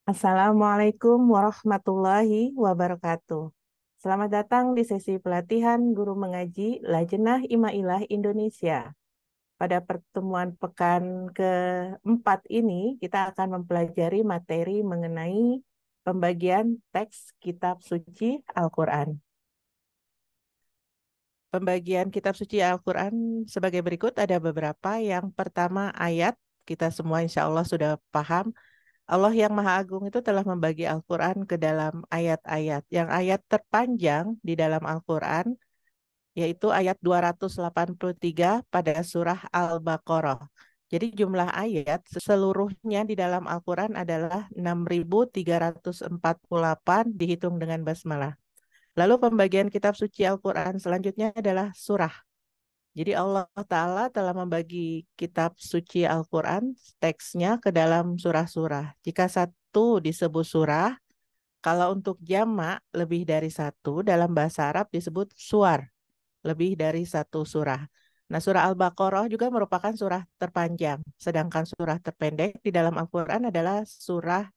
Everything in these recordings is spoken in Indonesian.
Assalamualaikum warahmatullahi wabarakatuh. Selamat datang di sesi pelatihan guru mengaji Lajnah Imailah Indonesia. Pada pertemuan pekan keempat ini, kita akan mempelajari materi mengenai pembagian teks kitab suci Al-Quran. Pembagian kitab suci Al-Quran sebagai berikut ada beberapa. Yang pertama ayat, kita semua insya Allah sudah paham. Allah yang Maha Agung itu telah membagi Al-Quran ke dalam ayat-ayat. Yang ayat terpanjang di dalam Al-Quran yaitu ayat 283 pada surah Al-Baqarah. Jadi jumlah ayat seluruhnya di dalam Al-Quran adalah 6.348 dihitung dengan basmalah. Lalu pembagian kitab suci Al-Quran selanjutnya adalah surah. Jadi Allah Ta'ala telah membagi kitab suci Al-Quran, teksnya ke dalam surah-surah. Jika satu disebut surah, kalau untuk jamak lebih dari satu, dalam bahasa Arab disebut suar, lebih dari satu surah. Nah, surah Al-Baqarah juga merupakan surah terpanjang, sedangkan surah terpendek di dalam Al-Quran adalah surah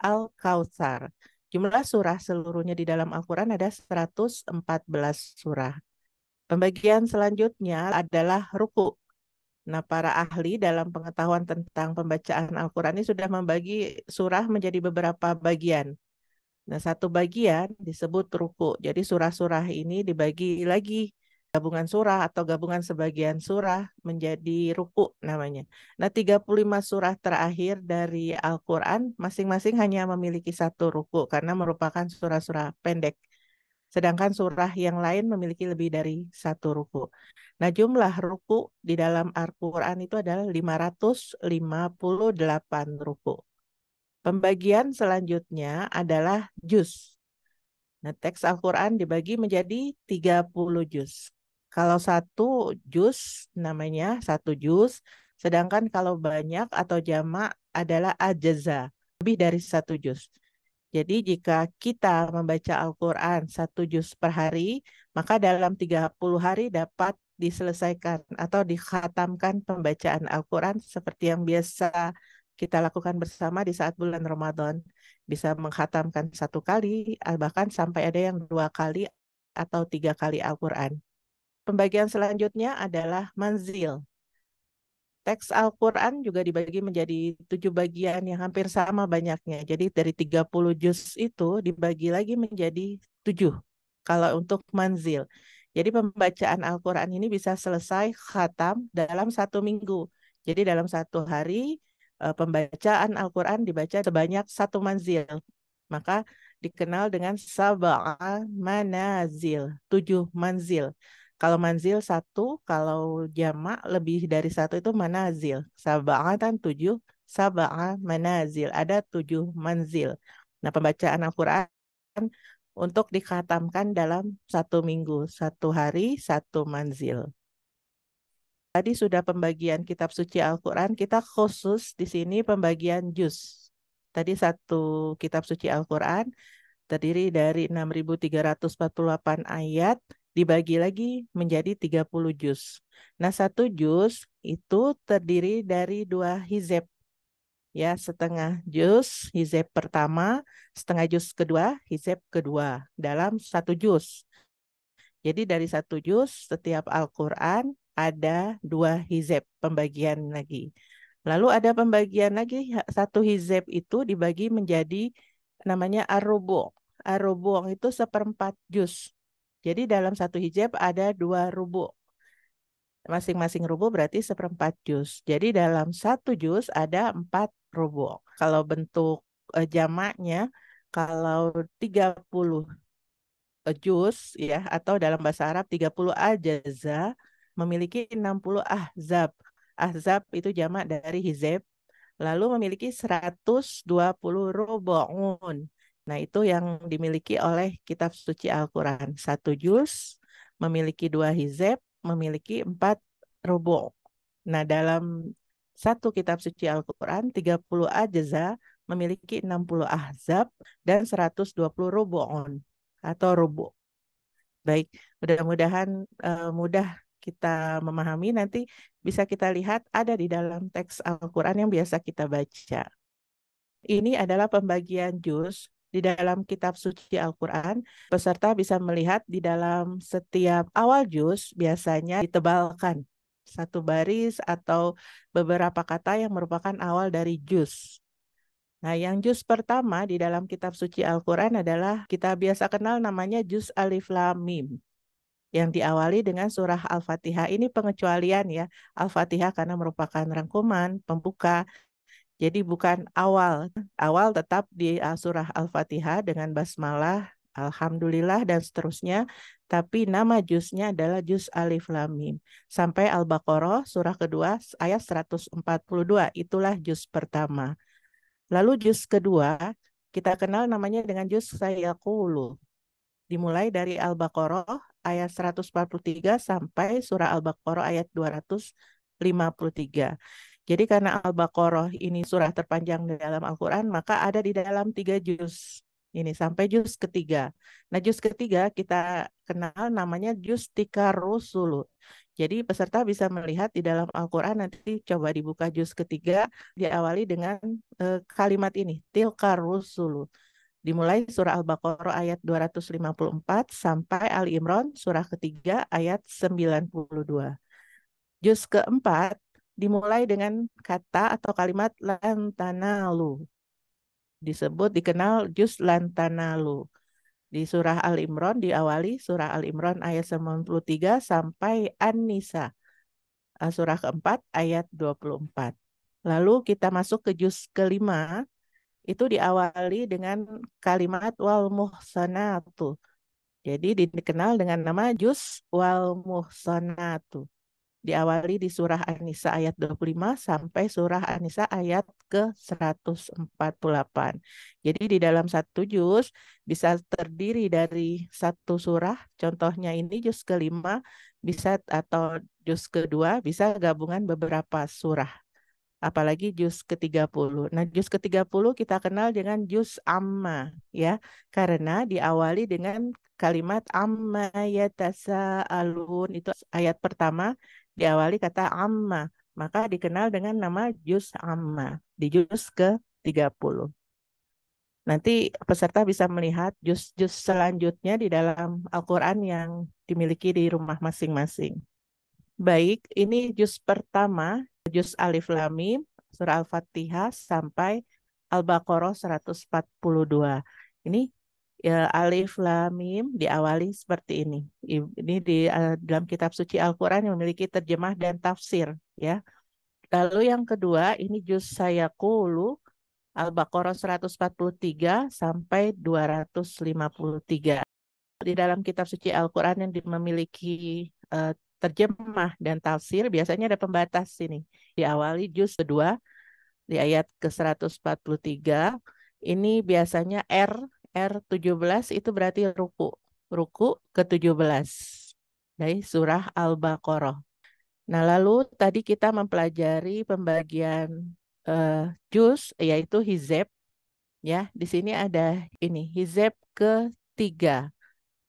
Al-Kautsar. Jumlah surah seluruhnya di dalam Al-Quran ada 114 surah. Pembagian selanjutnya adalah ruku. Nah, para ahli dalam pengetahuan tentang pembacaan Al-Quran ini sudah membagi surah menjadi beberapa bagian. Nah, satu bagian disebut ruku. Jadi surah-surah ini dibagi lagi gabungan surah atau gabungan sebagian surah menjadi ruku namanya. Nah, 35 surah terakhir dari Al-Quran masing-masing hanya memiliki satu ruku karena merupakan surah-surah pendek. Sedangkan surah yang lain memiliki lebih dari satu ruku. Nah, jumlah ruku di dalam Al-Quran itu adalah 558 ruku. Pembagian selanjutnya adalah juz. Nah, teks Al-Quran dibagi menjadi 30 juz. Kalau satu juz namanya satu juz, sedangkan kalau banyak atau jamak adalah ajaza, lebih dari satu juz. Jadi jika kita membaca Al-Quran satu juz per hari, maka dalam 30 hari dapat diselesaikan atau dikhatamkan pembacaan Al-Quran seperti yang biasa kita lakukan bersama di saat bulan Ramadan. Bisa menghatamkan satu kali, bahkan sampai ada yang dua kali atau tiga kali Al-Quran. Pembagian selanjutnya adalah manzil. Teks Al-Quran juga dibagi menjadi 7 bagian yang hampir sama banyaknya. Jadi dari 30 juz itu dibagi lagi menjadi 7 kalau untuk manzil. Jadi pembacaan Al-Quran ini bisa selesai khatam dalam satu minggu. Jadi dalam satu hari pembacaan Al-Quran dibaca sebanyak satu manzil. Maka dikenal dengan sab'a manazil, 7 manzil. Kalau manzil satu, kalau jamak lebih dari satu itu manazil. Sab'ah kan 7, sab'a manazil. Ada 7 manzil. Nah, pembacaan Al-Quran untuk dikhatamkan dalam satu minggu, satu hari, satu manzil. Tadi sudah pembagian kitab suci Al-Quran, kita khusus di sini pembagian juz. Tadi satu kitab suci Al-Quran terdiri dari 6.348 ayat, dibagi lagi menjadi 30 juz. Nah, satu juz itu terdiri dari dua hizeb. Ya, setengah juz, hizeb pertama, setengah juz kedua, hizeb kedua, dalam satu juz. Jadi dari satu juz, setiap Al-Quran ada dua hizeb, pembagian lagi. Lalu ada pembagian lagi, satu hizeb itu dibagi menjadi namanya ar-rubu'. Ar-rubu' itu seperempat juz. Jadi dalam satu hijab ada dua rubu. Masing-masing rubu berarti seperempat juz. Jadi dalam satu juz ada 4 rubu. Kalau bentuk jamaknya, kalau 30 juz ya, atau dalam bahasa Arab 30 ajaza memiliki 60 ahzab. Ahzab itu jamak dari hizab, lalu memiliki 120 rubu'un. Nah, itu yang dimiliki oleh kitab suci Al-Quran. Satu juz memiliki dua hizab, memiliki 4 rubu'. Nah, dalam satu kitab suci Al-Quran, 30 ajza memiliki 60 ahzab dan 120 rubu'un atau rubu'. Baik, mudah-mudahan mudah kita memahami. Nanti bisa kita lihat ada di dalam teks Al-Quran yang biasa kita baca. ini adalah pembagian juz di dalam kitab suci Al-Quran. Peserta bisa melihat di dalam setiap awal juz biasanya ditebalkan satu baris atau beberapa kata yang merupakan awal dari juz. Nah, yang juz pertama di dalam kitab suci Al-Quran adalah kita biasa kenal namanya juz Alif Lam Mim yang diawali dengan surah Al-Fatihah. Ini pengecualian ya, Al-Fatihah karena merupakan rangkuman, pembuka. Jadi bukan awal. Awal tetap di surah Al-Fatihah dengan basmalah, Alhamdulillah dan seterusnya. Tapi nama juznya adalah juz Alif Lam Mim. Sampai Al-Baqarah surah kedua ayat 142. Itulah juz pertama. Lalu juz kedua kita kenal namanya dengan juz Sayaqulu. Dimulai dari Al-Baqarah ayat 143 sampai surah Al-Baqarah ayat 253. Jadi karena Al-Baqarah ini surah terpanjang di dalam Al-Quran, maka ada di dalam 3 juz. Ini sampai juz ketiga. Nah, juz ketiga kita kenal namanya juz Tikarusulu. Jadi peserta bisa melihat di dalam Al-Quran, nanti coba dibuka juz ketiga, diawali dengan kalimat ini, Tilkarusulu. Dimulai surah Al-Baqarah ayat 254 sampai Ali Imran surah ketiga ayat 92. Juz keempat dimulai dengan kata atau kalimat lantanalu. Disebut dikenal juz lantanalu. Di surah Al-Imran diawali surah Al-Imran ayat 93 sampai An-Nisa surah keempat ayat 24. Lalu kita masuk ke juz kelima, itu diawali dengan kalimat wal muhsanatu. Jadi dikenal dengan nama juz wal muhsanatu. Diawali di surah An-Nisa ayat 25 sampai surah An-Nisa ayat ke-148. Jadi di dalam satu juz bisa terdiri dari satu surah, contohnya ini juz kelima, bisa atau juz kedua, bisa gabungan beberapa surah. Apalagi juz ke-30. Nah, juz ke-30 kita kenal dengan juz amma, ya. Karena diawali dengan kalimat amma yatasaalun. Itu ayat pertama diawali kata amma. Maka dikenal dengan nama juz amma di juz ke-30. Nanti peserta bisa melihat juz-juz selanjutnya di dalam Al-Quran yang dimiliki di rumah masing-masing. Baik, ini juz pertama, juz Alif Lam Mim, surah Al-Fatihah sampai Al-Baqarah 142. Ini ya, Alif Lam Mim diawali seperti ini. Ini di dalam kitab suci Al-Quran yang memiliki terjemah dan tafsir, ya. Lalu yang kedua, ini juz Sayaqulu, Al-Baqarah 143 sampai 253. Di dalam kitab suci Al-Quran yang memiliki terjemah dan tafsir, biasanya ada pembatas ini. Diawali juz kedua, di ayat ke-143, ini biasanya R17 itu berarti ruku. Ruku ke-17 dari surah Al-Baqarah. Nah, lalu tadi kita mempelajari pembagian juz, yaitu hizeb. Ya, di sini ada ini, hizeb ketiga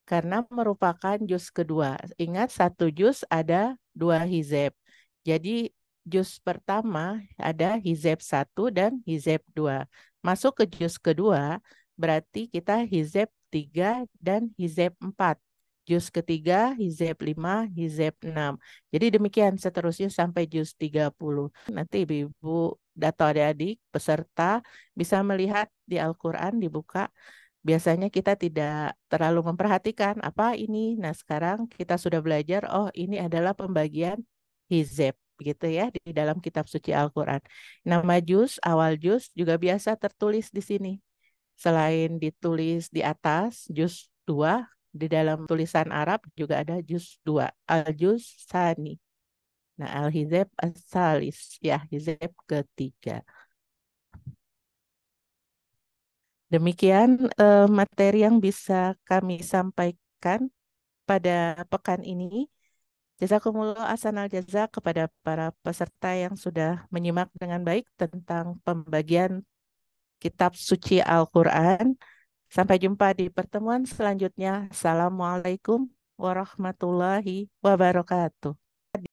karena merupakan juz kedua. Ingat, satu juz ada 2 hizeb. Jadi juz pertama ada hizeb 1 dan hizeb 2. Masuk ke juz kedua berarti kita hizeb 3 dan hizeb 4. Juz ketiga hizeb 5, hizeb 6. Jadi demikian seterusnya sampai juz 30. Nanti ibu-ibu atau adik-adik peserta bisa melihat di Al-Quran dibuka. Biasanya kita tidak terlalu memperhatikan apa ini. Nah, sekarang kita sudah belajar, oh ini adalah pembagian hizeb, gitu ya, di dalam kitab suci Al-Quran. Nama juz, awal juz juga biasa tertulis di sini. Selain ditulis di atas, juz 2, di dalam tulisan Arab juga ada juz 2, al-juz sani. Nah, al-hizeb as-salis, ya, hizeb ketiga. Demikian materi yang bisa kami sampaikan pada pekan ini. Jazakumullah ahsanal jaza kepada para peserta yang sudah menyimak dengan baik tentang pembagian kitab suci Al-Quran. Sampai jumpa di pertemuan selanjutnya. Assalamualaikum warahmatullahi wabarakatuh.